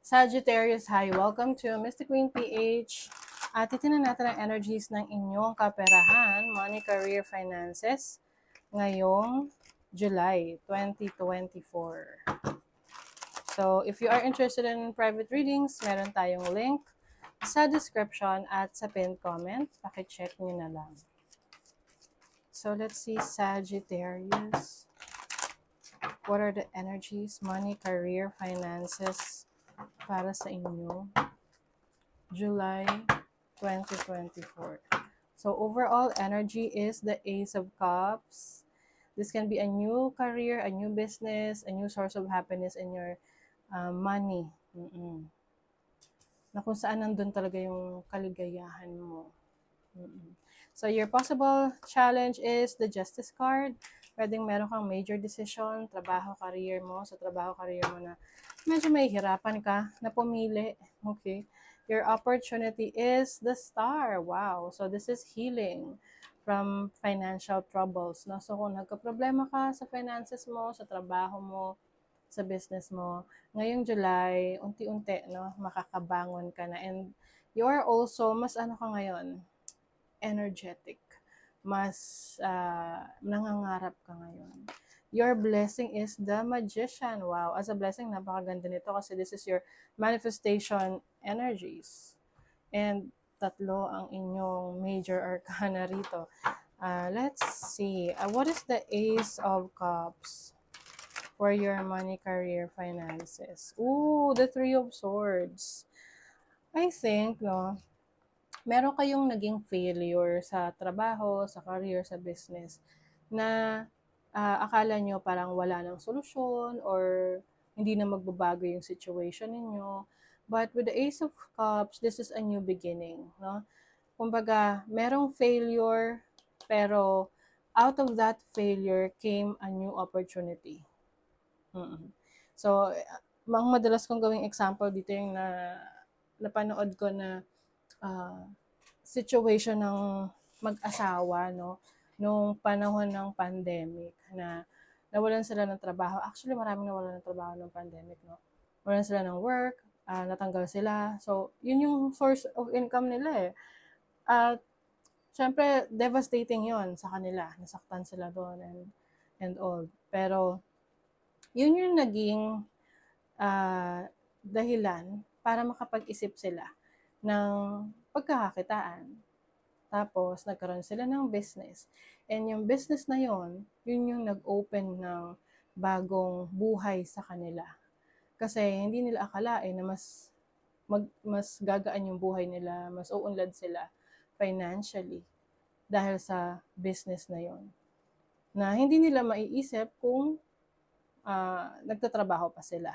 Sagittarius, hi! Welcome to Mystic Queen PH. At titignan natin ang energies ng inyong kaperahan, money, career, finances ngayong July 2024. So, if you are interested in private readings, meron tayong link sa description at sa pinned comment. Pakicheck nyo na lang. So, let's see Sagittarius. What are the energies, money, career, finances para sa inyo July 2024. So overall energy is the Ace of Cups. This can be a new career, a new business, a new source of happiness in your money. Na kung saan nandun talaga yung kaligayahan mo. So your possible challenge is the Justice card. Pwedeng meron kang major decision, trabaho, career mo. Sa trabaho, career mo na medyo may hirapan ka na pumili. Okay. Your opportunity is the Star. Wow. So this is healing from financial troubles. No? So kung nagka-problema ka sa finances mo, sa trabaho mo, sa business mo, ngayong July, unti-unti, no, makakabangon ka na. And you are also, mas ano ka ngayon, energetic. Mas nangangarap ka ngayon. Your blessing is the Magician. Wow, as a blessing, napakaganda nito kasi this is your manifestation energies. And tatlo ang inyong major arcana rito. Let's see. What is the Ace of Cups for your money, career, finances? Ooh, the Three of Swords. I think, no, meron kayong naging failure sa trabaho, sa career, sa business na akala nyo parang wala ng solusyon or hindi na magbabago yung situation ninyo. But with the Ace of Cups, this is a new beginning. No? Kumbaga, merong failure, pero out of that failure came a new opportunity. So, ang madalas kong gawing example dito yung napanood ko na situation ng mag-asawa, no? Nung panahon ng pandemic na nawalan sila ng trabaho. Actually, maraming nawalan ng trabaho ng pandemic, no? Nawalan sila ng work, natanggal sila. So, yun yung source of income nila eh. At syempre, devastating yon sa kanila. Nasaktan sila doon and all. Pero, yun yung naging dahilan para makapag-isip sila ng pagkakakitaan. Tapos, nagkaroon sila ng business. And yung business na yon, yun yung nag-open ng bagong buhay sa kanila. Kasi hindi nila akalain na mas gagaan yung buhay nila, mas uunlad sila financially dahil sa business na yon. Na hindi nila maiisip kung nagtatrabaho pa sila.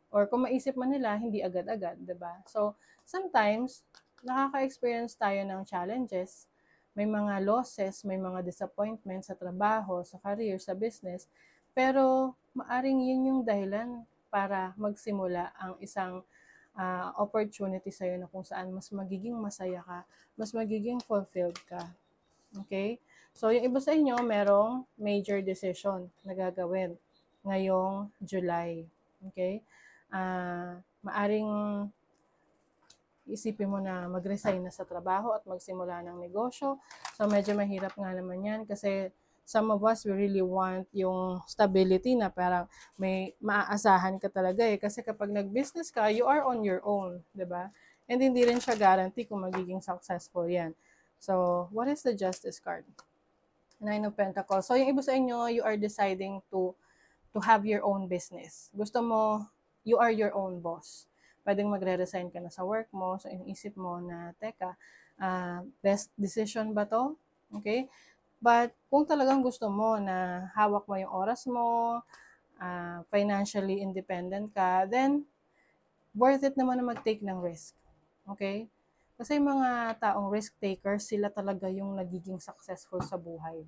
Or kung maisip man nila, hindi agad-agad, diba? So, sometimes, nakaka-experience tayo ng challenges, may mga losses, may mga disappointments sa trabaho, sa career, sa business, pero maaring yun yung dahilan para magsimula ang isang opportunity sa'yo na kung saan mas magiging masaya ka, mas magiging fulfilled ka. Okay? So, yung iba sa inyo, merong major decision na gagawin ngayong July. Okay? Maaring isipin mo na mag-resign na sa trabaho at magsimula ng negosyo. So, medyo mahirap nga naman yan kasi some of us, we really want yung stability na parang may maaasahan ka talaga eh. Kasi kapag nag-business ka, you are on your own, di ba? And hindi rin siya guarantee kung magiging successful yan. So, what is the Justice card? Nine of Pentacles. So, yung iba sa inyo, you are deciding to have your own business. Gusto mo, you are your own boss. Pwedeng magre-resign ka na sa work mo, so iniisip mo na, teka, best decision ba to? Okay? But kung talagang gusto mo na hawak mo yung oras mo, financially independent ka, then worth it naman na mag-take ng risk. Okay? Kasi yung mga taong risk takers, sila talaga yung nagiging successful sa buhay.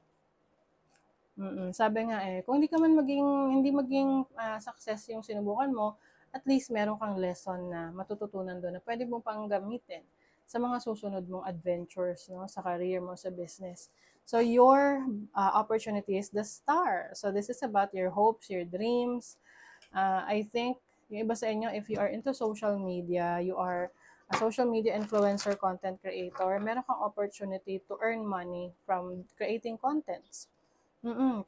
Sabi nga kung hindi maging success yung sinubukan mo, at least meron kang lesson na matututunan doon na pwede mo pang gamitin sa mga susunod mong adventures, no, sa career mo, sa business. So your opportunity is the Star. So this is about your hopes, your dreams. I think Yung iba sa inyo, if you are into social media, you are a social media influencer, content creator, meron kang opportunity to earn money from creating contents.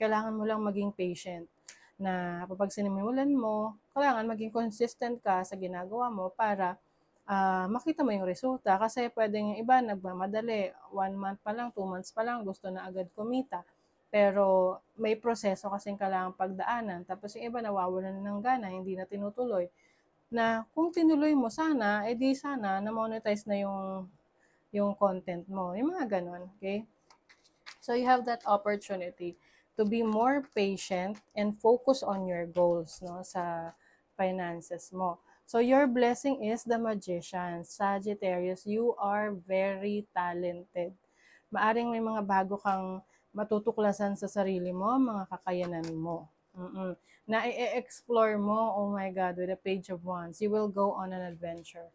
Kailangan mo lang maging patient na kapag sinimulan mo, kailangan maging consistent ka sa ginagawa mo para makita mo yung resulta. Kasi pwedeng yung iba nagmamadali, 1 month pa lang, 2 months pa lang, gusto na agad kumita. Pero may proseso kasing kailangan pagdaanan. Tapos yung iba nawawalan ng gana, hindi na tinutuloy. Na kung tinuloy mo sana, edi sana na-monetize na yung content mo. Yung mga ganon, okay? So you have that opportunity to be more patient and focus on your goals, no, sa finances mo. So your blessing is the Magician. Sagittarius, you are very talented. Maaring may mga bago kang matutuklasan sa sarili mo, mga kakayanan mo. Na i-explore mo, oh my God, with the Page of Wands, you will go on an adventure.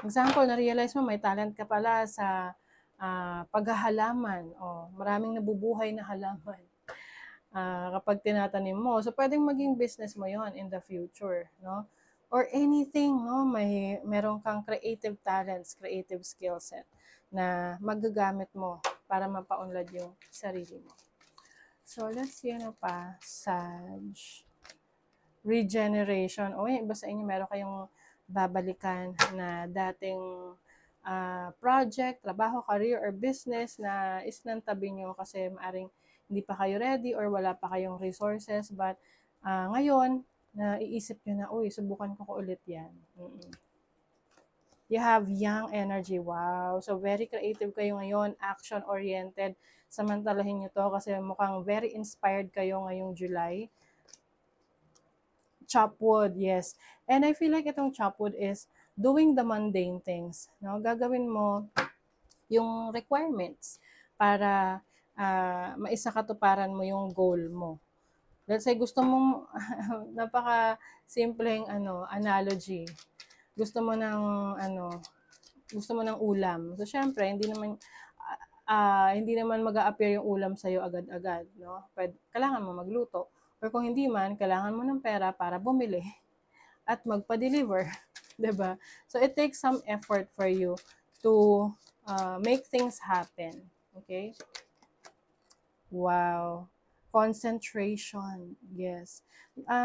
Example, na-realize mo may talent ka pala sa paghahalaman. Maraming nabubuhay na halaman kapag tinatanim mo. So, pwedeng maging business mo yon in the future, no? Or anything, no? Meron kang creative talents, creative skill set na magagamit mo para mapaunlad yung sarili mo. So, let's see ano pa. Sag. Regeneration. Iba sa inyo, meron kayong babalikan na dating project, trabaho, career, or business na isinantabi nyo kasi maaring hindi pa kayo ready or wala pa kayong resources. But ngayon, naiisip nyo na, subukan ko ulit yan. You have young energy. Wow. So, very creative kayo ngayon, action-oriented. Samantalahin nyo to kasi mukhang very inspired kayo ngayong July. Chop wood, yes. And I feel like itong chop wood is doing the mundane things. No? Gagawin mo yung requirements para maisakatuparan mo yung goal mo. Let's say gusto mong napaka-simpleng analogy. Gusto mo ng ulam. So syempre, hindi naman mag-a-appear yung ulam sa iyo agad-agad, no? Kailangan mo magluto. Or kung hindi man, kailangan mo ng pera para bumili at magpa-deliver, 'di ba? So it takes some effort for you to make things happen. Okay? Wow. Concentration. Yes.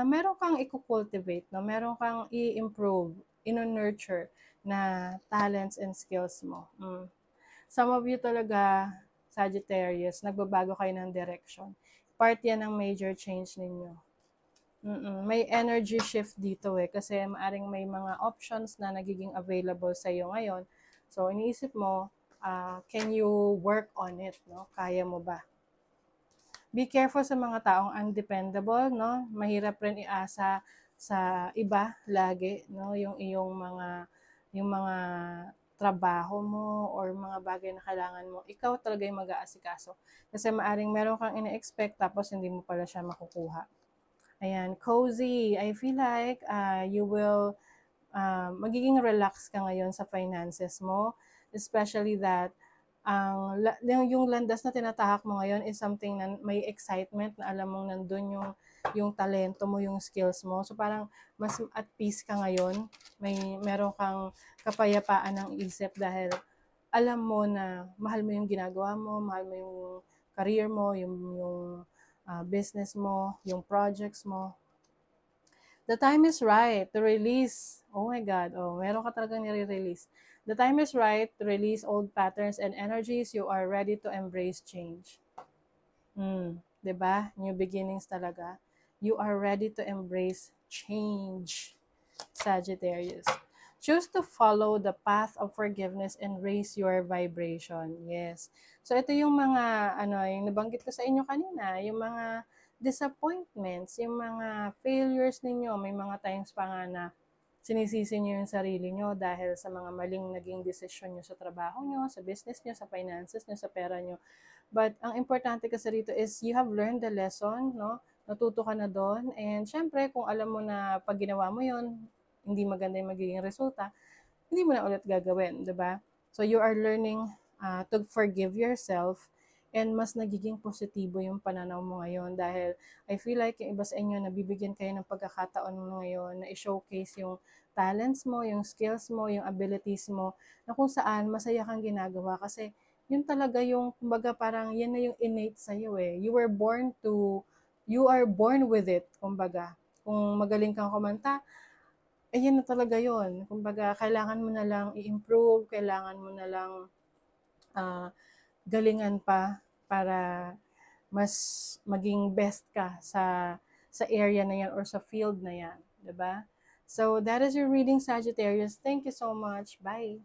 Meron kang i-cultivate, no? Meron kang i-improve, ino-nurture na talents and skills mo. Some of you talaga, Sagittarius, nagbabago kayo ng direction. Part yan ng major change ninyo. May energy shift dito kasi maaring may mga options na nagiging available sa iyo ngayon. So, iniisip mo, can you work on it, no? Kaya mo ba? Be careful sa mga taong undependable, no? Mahirap rin iasa sa iba lagi, no? Yung mga trabaho mo or mga bagay na kailangan mo, ikaw talaga yung mag-aasikaso. Kasi maaring meron kang ina-expect tapos hindi mo pala siya makukuha. Ayan, cozy. I feel like you will magiging relax ka ngayon sa finances mo, especially that yung landas na tinatahak mo ngayon is something na may excitement na alam mong nandun yung talento mo, yung skills mo. So parang mas at peace ka ngayon. Meron kang kapayapaan ng isip dahil alam mo na mahal mo yung ginagawa mo, mahal mo yung career mo, yung business mo, yung projects mo. The time is right to release. Oh my God. Meron ka talagang nire-release. The time is right to release old patterns and energies. You are ready to embrace change. Diba? New beginnings talaga. You are ready to embrace change, Sagittarius. Choose to follow the path of forgiveness and raise your vibration. Yes. So, ito yung mga, yung nabanggit ko sa inyo kanina, yung mga disappointments, yung mga failures ninyo. May mga times pa nga na sinisisi nyo yung sarili nyo dahil sa mga maling naging desisyon nyo sa trabaho nyo, sa business nyo, sa finances nyo, sa pera nyo. But ang importante kasi rito is you have learned the lesson, no? Natuto ka na doon. And syempre, kung alam mo na pag ginawa mo yun, hindi maganda yung magiging resulta, hindi mo na ulit gagawin, di ba? So you are learning to forgive yourself and mas nagiging positibo yung pananaw mo ngayon dahil I feel like yung iba sa inyo nabibigyan kayo ng pagkakataon mo ngayon na i-showcase yung talents mo, yung skills mo, yung abilities mo na kung saan masaya kang ginagawa kasi yun talaga yung kumbaga parang yan na yung innate sa iyo eh. You are born with it, kumbaga. Kung magaling kang kumanta, ayun na talaga yun. Kumbaga, kailangan mo na lang i-improve, kailangan mo na lang ah, galingan pa para mas maging best ka sa area na yan or sa field na yan, 'di ba? So that is your reading, Sagittarius. Thank you so much. Bye.